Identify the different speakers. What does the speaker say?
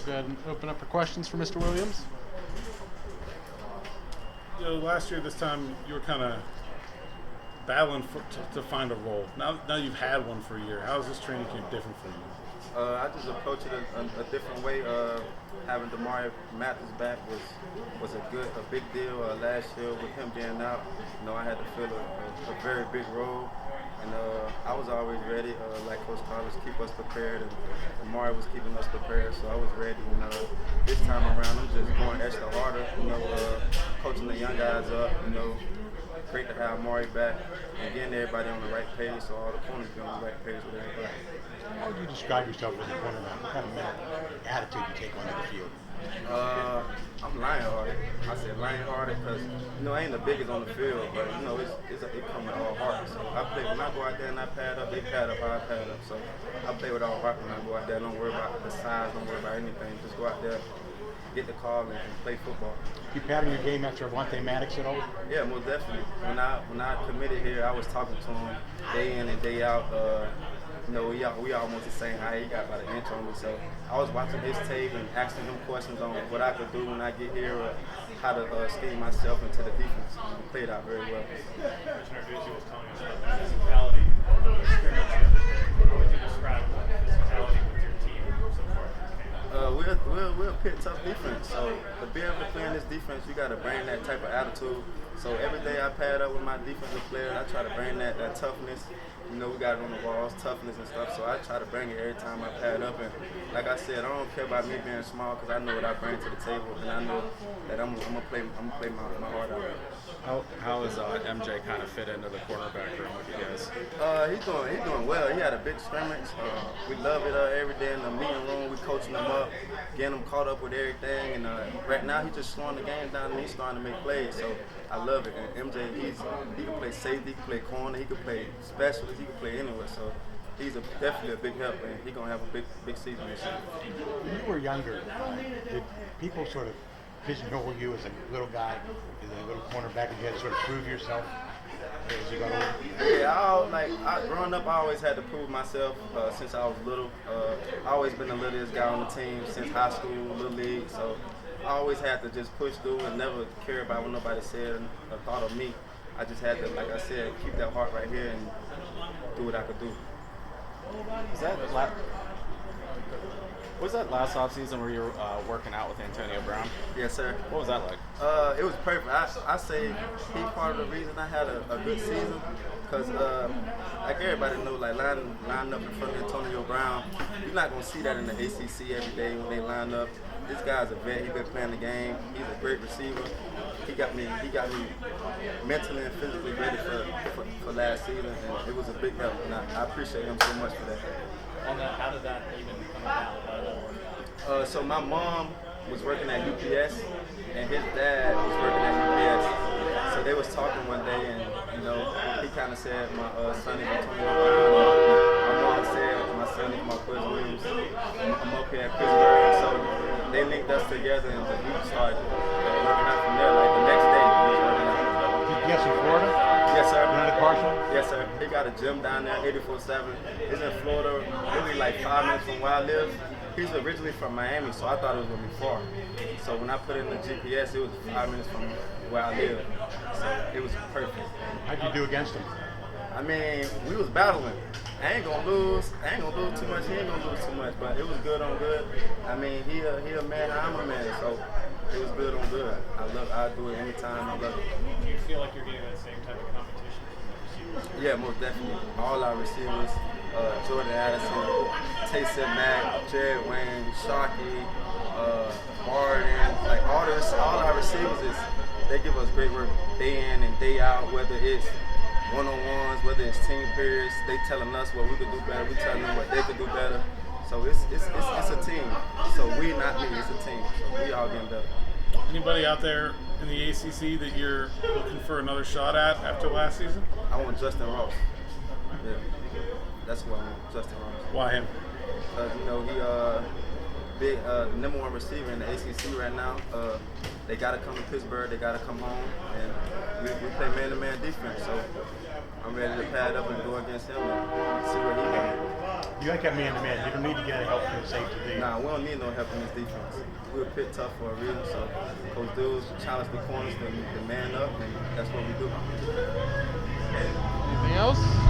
Speaker 1: We'll go ahead and open up for questions for Mr. Williams.
Speaker 2: Last year, this time, you were kind of battling to find a role. Now you've had one for a year. How is this training camp different for you?
Speaker 3: I just approached it a different way. Having Damari Mathis back was a big deal. Last year with him being out, I had to fill a very big role, and I was always ready. Like Coach Carlos, keep us prepared, and Damari was keeping us prepared, so I was ready. And this time around, I'm just going extra harder. Coaching the young guys up. Great to have Amari back and getting everybody on the right page, so all the corners be on the right page with everybody.
Speaker 4: How would you describe yourself as a cornerback? What kind of attitude you take onto the field?
Speaker 3: I'm lion-hearted. I said lion-hearted because, I ain't the biggest on the field, but, it comes with all heart. So when I go out there and I pad up, they pad up, I pad up. So I play with all heart when I go out there. Don't worry about the size, don't worry about anything. Just go out there, get the call, and play football.
Speaker 4: You pattern your game after Avante Maddox at all?
Speaker 3: Yeah, most definitely. When I committed here, I was talking to him day in and day out. We almost the same height. He got about an inch on me, so I was watching his tape and asking him questions on what I could do when I get here, or how to scheme myself into the defense. He played out very well.
Speaker 5: Coach Narduzzi was telling us about the physicality of the scrimmage. How would you describe the physicality with your team so far in this game?
Speaker 3: We're a Pitt tough defense, so to be able to play in this defense, you got to bring that type of attitude. So every day I pad up with my defensive players, I try to bring that toughness. We got it on the walls, toughness and stuff, so I try to bring it every time I pad up. And like I said, I don't care about me being small because I know what I bring to the table, and I know that I'm gonna play my heart out.
Speaker 6: How is MJ kind of fit into the cornerback room with you guys?
Speaker 3: He's doing well. He had a big scrimmage. We love it every day in the meeting room. We coaching him up, getting him caught up with everything. And right now he's just slowing the game down and he's starting to make plays. So I love it. And MJ, he can play safety, he can play corner, he can play specialist, he can play anywhere. So he's definitely a big help, and he's gonna have a big season this year.
Speaker 4: When you were younger, did people sort of pigeonhole you as a little guy, as a little cornerback, and you had to sort of prove yourself as you got older?
Speaker 3: Yeah, growing up, I always had to prove myself since I was little. I always been the littlest guy on the team since high school, little league. So I always had to just push through and never care about what nobody said or thought of me. I just had to, like I said, keep that heart right here and do what I could do.
Speaker 6: Was that last offseason where you were working out with Antonio Brown?
Speaker 3: Yes, sir.
Speaker 6: What was that like?
Speaker 3: It was perfect. I say he's part of the reason I had a good season because, like everybody knows, like lining up in front of Antonio Brown, you're not going to see that in the ACC every day when they line up. This guy's a vet. He's been playing the game. He's a great receiver. He got me mentally and physically ready for last season, and it was a big help. And I appreciate him so much for that.
Speaker 5: On that, how did that even come about? How did that work out?
Speaker 3: So my mom was working at UPS, and his dad was working at UPS. So they was talking one day, and he kind of said, "My son is Antonio Brown." My mom said, "My son is Marquis Williams. I'm up here at Pittsburgh." So they linked us together, and we started working out from there. Like the next day, we was working out.
Speaker 4: Yes, in Florida?
Speaker 3: Yes, sir.
Speaker 4: You know the Carson?
Speaker 3: Yes, sir. He got a gym down there, 84-7. He's in Florida, really like 5 minutes from where I live. He's originally from Miami, so I thought it was going to be far. So when I put in the GPS, it was 5 minutes from where I live. So it was perfect.
Speaker 4: How'd you do against him?
Speaker 3: I mean, we was battling. I ain't gonna lose too much. He ain't gonna lose too much, but it was good on good. I mean, he a man, I'm a man, so it was good on good. I do it anytime. I love it.
Speaker 5: Do you feel like you're getting that same type of competition from the receivers?
Speaker 3: Yeah, most definitely. All our receivers, Jordan Addison, Taysom Mack, Jared Wayne, Shockey, Barden, like all our receivers they give us great work day in and day out, whether it's one-on-ones, whether it's team periods, they telling us what we could do better, we telling them what they could do better. So it's a team. So we not me, it's a team. So we all getting better.
Speaker 2: Anybody out there in the ACC that you're looking for another shot at after last season?
Speaker 3: I want Justin Ross. Yeah, that's what I want, Justin Ross.
Speaker 2: Why him?
Speaker 3: He the number one receiver in the ACC right now. They got to come to Pittsburgh. They got to come home, and we play man-to-man defense. So I'm ready to pad up and go against him and see what he can.
Speaker 4: You got that man to man. You don't need to get any help from the safety, do you?
Speaker 3: Nah, we don't need no help in this defense. We were Pitt tough for a reason, so Coach Dudes challenge the corners to man up, and that's what we do.
Speaker 1: Anything else?